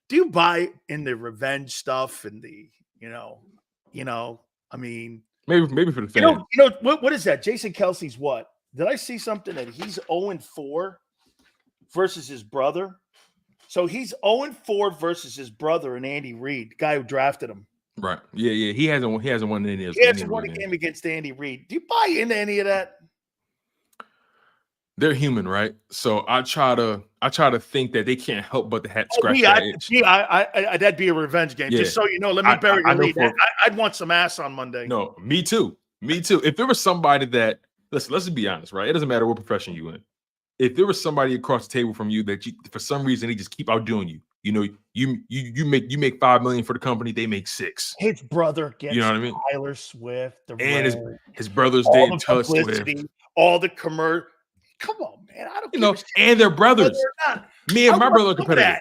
Do you buy in the revenge stuff and the, I mean, maybe for the fans. What is that? Jason Kelsey's what? Did I see something that he's 0-4 versus his brother? So he's 0-4 versus his brother and Andy Reid, the guy who drafted him. Right. Yeah. He hasn't won any of. He hasn't won a game against Andy Reid. Do you buy into any of that? They're human, right? So I try to think that they can't help but to scratch that itch. That'd be a revenge game. Yeah. Just so you know, let me bury your lead. I'd want some ass on Monday. No, me too. If there was somebody that let's just be honest, right? It doesn't matter what profession you in. If there was somebody across the table from you that for some reason they just keep outdoing you, you make $5 million for the company, they make $6 million. His brother gets Tyler Swift, his brother's dating Taylor Swift, all the commercial. Come on, man! I don't and their brothers. Me and my brother are competitive.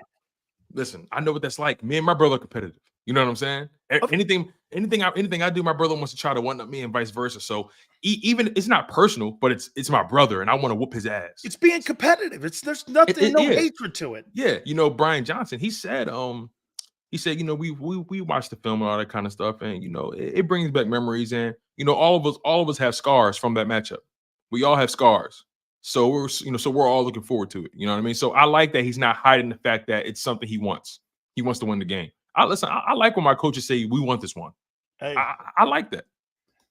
Listen, I know what that's like. Me and my brother are competitive. You know what I'm saying? Anything I do, my brother wants to try to one up me and vice versa. So even it's not personal, but it's my brother, and I want to whoop his ass. It's being competitive. There's nothing, hatred to it. Yeah, Brian Johnson. He said, we watched the film and all that kind of stuff, and it brings back memories, and all of us have scars from that matchup. We all have scars. So we're all looking forward to it. You know what I mean? So I like that he's not hiding the fact that it's something he wants. He wants to win the game. I like when my coaches say we want this one. Hey, I like that.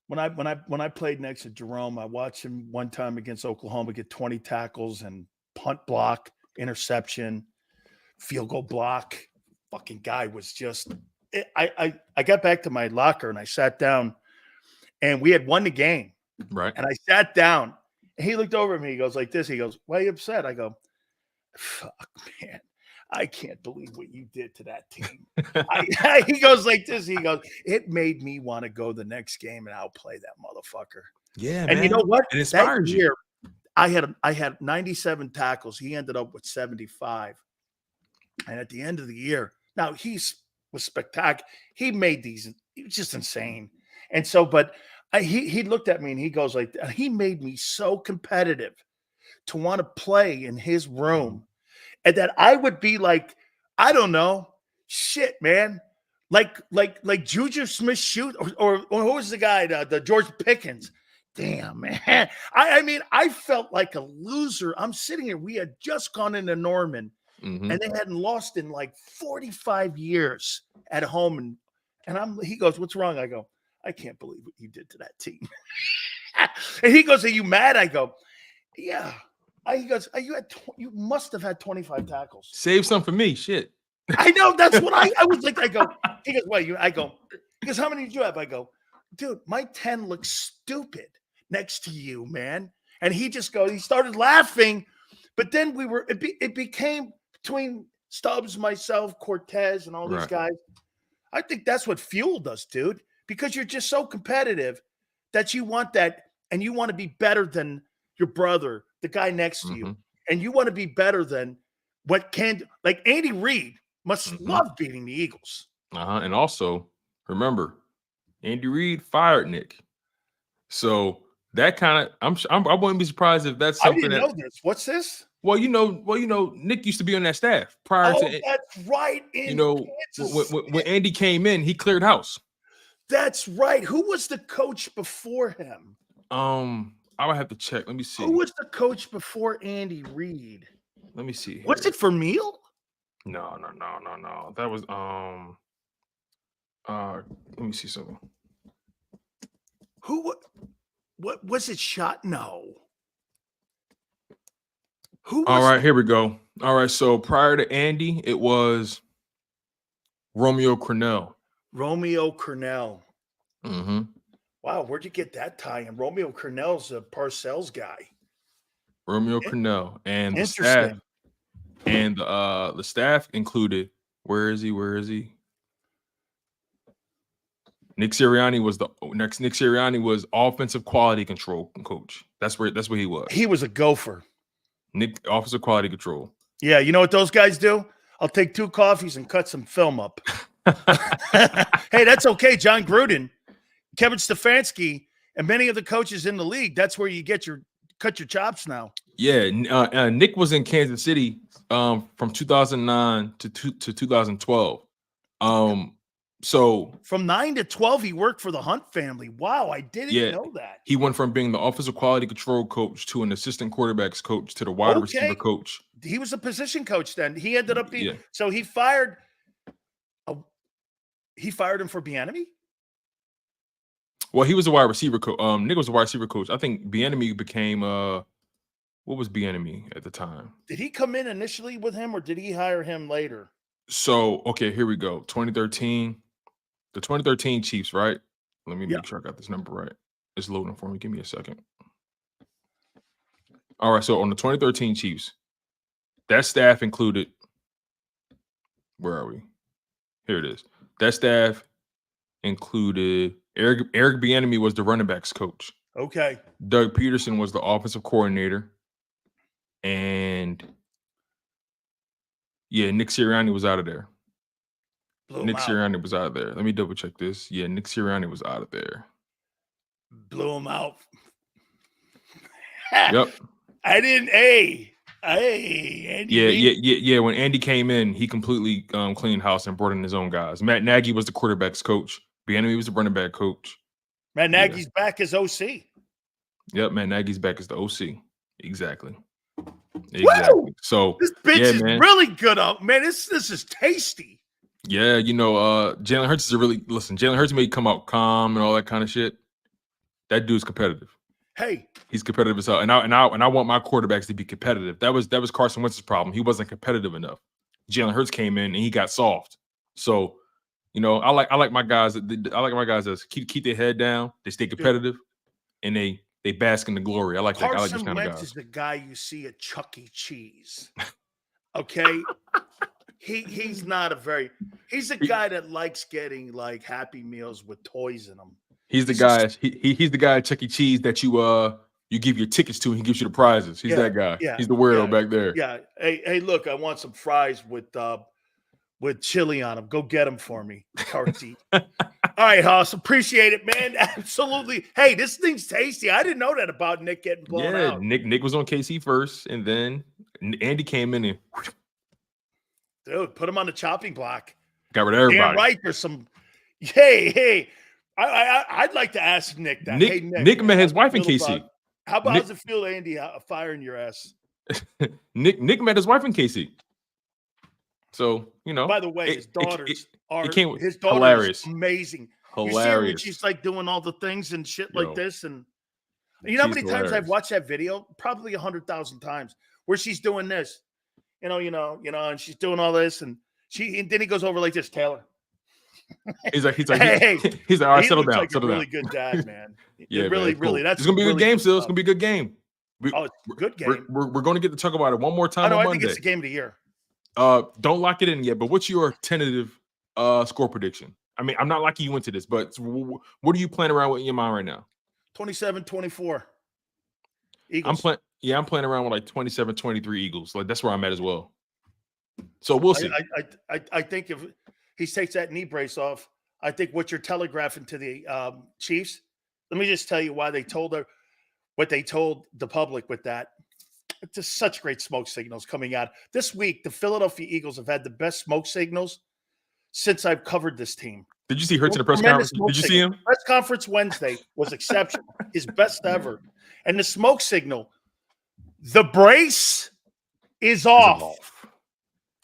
When I played next to Jerome, I watched him one time against Oklahoma get 20 tackles and punt block, interception, field goal block. Fucking guy was just. I got back to my locker and I sat down, and we had won the game. Right. And I sat down. And he looked over at me. He goes like this. He goes, "Why are you upset?" I go, "Fuck, man. I can't believe what you did to that team." He goes like this. He goes, "It made me want to go the next game and outplay that motherfucker." Yeah, and man. You know what? It inspires you. I had 97 tackles. He ended up with 75. And at the end of the year, now was spectacular. He made these. It was just insane. And so, but he looked at me and he goes like, he made me so competitive to want to play in his room. And that I would be like, I don't know, shit, man. Like Juju Smith-Schuster or who was the guy, the George Pickens. Damn, man. I mean, I felt like a loser. I'm sitting here. We had just gone into Norman, and they hadn't lost in like 45 years at home. And he goes, "What's wrong?" I go, "I can't believe what you did to that team." And he goes, "Are you mad?" I go, "Yeah." He goes, you must have had 25 tackles. Save some for me. Shit. I know. That's what I was like. I go, he goes, "What?" I go, he goes, "How many did you have?" I go, "Dude, my 10 looks stupid next to you, man." And he started laughing. But then it became between Stubbs, myself, Cortez, and all these guys. I think that's what fueled us, dude, because you're just so competitive that you want that, and you want to be better than your brother, the guy next to you, and you want to be better than like Andy Reid must love beating the Eagles. And also remember, Andy Reid fired Nick, so that kind of I wouldn't be surprised if that's something. I didn't know this. What's this? Well, Nick used to be on that staff prior to. That's right. When Andy came in, he cleared house. That's right. Who was the coach before him? I would have to check. Let me see. Who was the coach before Andy Reid? Let me see. Was it Vermeil? No. That was let me see something. What was it? Shot? No. All right, here we go. All right, so prior to Andy, it was Romeo Crennel. Wow, where'd you get that tie in? Romeo Crennel's a Parcells guy. Romeo Crennel and the staff, and the staff included. Where is he? Nick Sirianni was offensive quality control coach. That's where he was. He was a gopher. Nick, Office of Quality Control. Yeah, you know what those guys do? I'll take 2 coffees and cut some film up. Hey, that's okay. John Gruden, Kevin Stefanski, and many of the coaches in the league, that's where you cut your chops now. Yeah, Nick was in Kansas City from 2009 to 2012. So from 9 to 12, he worked for the Hunt family. Wow, I didn't know that. He went from being the Office of Quality Control coach to an assistant quarterbacks coach to the wide receiver coach. He was a position coach then. He ended up being so he fired him for Bieniemy? Well, he was a wide receiver coach. Nick was a wide receiver coach. I think Bieniemy became what was Bieniemy at the time? Did he come in initially with him or did he hire him later? So, okay, here we go. 2013. The 2013 Chiefs, right? Let me make sure I got this number right. It's loading for me. Give me a second. All right, so on the 2013 Chiefs, that staff included, where are we? Here it is. That staff included Eric Bieniemy was the running backs coach. Okay. Doug Peterson was the offensive coordinator. And Nick Sirianni was out of there. Nick Sirianni was out of there. Let me double check this. Yeah, Nick Sirianni was out of there. Blew him out. Yep. I didn't. Andy. Yeah. When Andy came in, he completely cleaned house and brought in his own guys. Matt Nagy was the quarterbacks coach. Bieniemy was the running back coach. Matt Nagy's back as OC. Yep, Matt Nagy's back as the OC. Exactly. Woo! So this bitch is really good. Man, this is tasty. Yeah, Jalen Hurts Jalen Hurts may come out calm and all that kind of shit. That dude's competitive. Hey, he's competitive as hell, and I want my quarterbacks to be competitive. That was Carson Wentz's problem. He wasn't competitive enough. Jalen Hurts came in and he got soft. So, I like my guys. That keep their head down. They stay competitive, and they bask in the glory. I like this kind of guys. Carson Wentz is the guy you see at Chuck E. Cheese. Okay. He's a guy that likes getting like Happy Meals with toys in them. He's the guy. He's the guy at Chuck E. Cheese that you give your tickets to and he gives you the prizes. He's that guy. Yeah, he's the weirdo back there. Yeah. Hey, look, I want some fries with chili on them. Go get them for me, Carty. All right, Hoss. Appreciate it, man. Absolutely. Hey, this thing's tasty. I didn't know that about Nick getting blown out. Nick was on KC first, and then Andy came in and dude, put him on the chopping block. Got rid of everybody. Damn right, there's some. Hey, I'd like to ask Nick that. Nick met his wife in KC. How does it feel, Andy, firing your ass? Nick met his wife in KC. So, By the way, his daughters are hilarious. Amazing. Hilarious. You see her when she's like doing all the things and shit like this. And you know how many times I've watched that video? Probably 100,000 times where she's doing this. And she's doing all this, and then he goes over like this, Taylor. He's like, all right, settle down. Like a really good dad, man. Yeah, really. That's it's gonna be a good game. Still, it's gonna be a good game. It's a good game. We're going to get to talk about it one more time on Monday. I think it's the game of the year. Don't lock it in yet. But what's your tentative score prediction? I mean, I'm not locking you into this, but what are you playing around with in your mind right now? 27-24. Eagles. I'm playing around with like 27-23 Eagles. Like that's where I'm at as well. So we'll see. I think if he takes that knee brace off, I think what you're telegraphing to the Chiefs. Let me just tell you why they told what they told the public with that. It's just such great smoke signals coming out this week. The Philadelphia Eagles have had the best smoke signals since I've covered this team. Did you see Hurts in the press conference? Did you see him? Press conference Wednesday was exceptional, his best ever, and the smoke signal. The brace is off.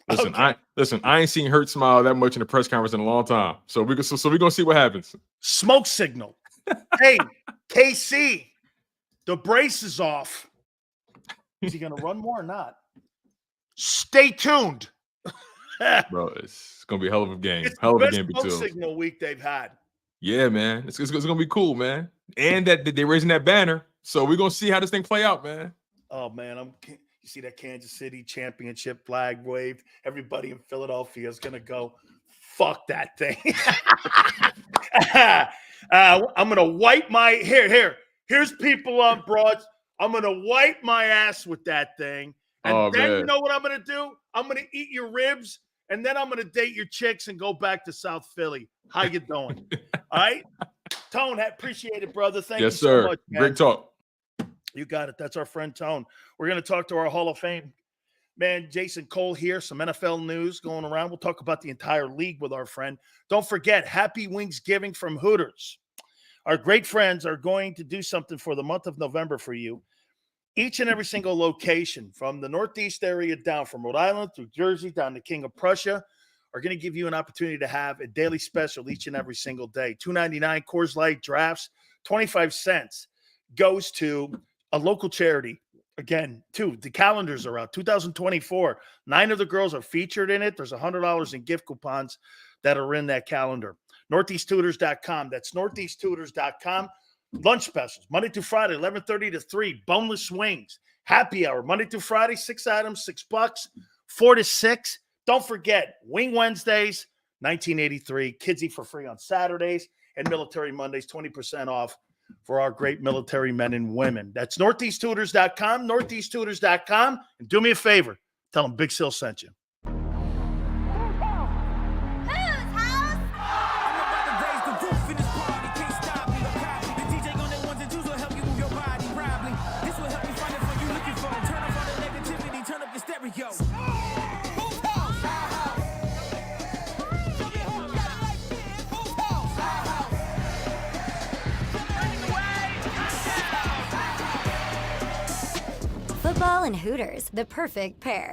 Listen, okay. I ain't seen Hurt smile that much in a press conference in a long time. So we're gonna see what happens. Smoke signal. Hey, KC, the brace is off. Is he gonna run more or not? Stay tuned. Bro, it's gonna be a hell of a game. It's hell the of a game. Best smoke signal week they've had. Yeah, man. It's gonna be cool, man. And that they're raising that banner. So we're gonna see how this thing play out, man. Oh man, you see that Kansas City championship flag waved. Everybody in Philadelphia is gonna go, fuck that thing. I'm gonna wipe my hair. Here's people on Broad. I'm going to wipe my ass with that thing. And then you know what I'm going to do? I'm going to eat your ribs, and then I'm going to date your chicks and go back to South Philly. How you doing? All right? Tone, appreciate it, brother. Thank you so much, man. Great talk. You got it. That's our friend Tone. We're going to talk to our Hall of Fame man, Jason Cole here. Some NFL news going around. We'll talk about the entire league with our friend. Don't forget, Happy Wingsgiving from Hooters. Our great friends are going to do something for the month of November for you. Each and every single location from the Northeast area down, from Rhode Island through Jersey down to King of Prussia, are going to give you an opportunity to have a daily special each and every single day. $2.99 Coors Light drafts, 25 cents goes to a local charity. Again, the calendars are out. 2024, 9 of the girls are featured in it. There's $100 in gift coupons that are in that calendar. NortheastTutors.com. That's NortheastTutors.com. Lunch specials, Monday through Friday, 11:30 to 3. Boneless wings. Happy hour, Monday through Friday, 6 items, $6, 4 to 6. Don't forget, Wing Wednesdays, 1983. Kids eat for free on Saturdays. And Military Mondays, 20% off for our great military men and women. That's NortheastTutors.com, NortheastTutors.com. And do me a favor, tell them Big Sil sent you. Football and Hooters, the perfect pair.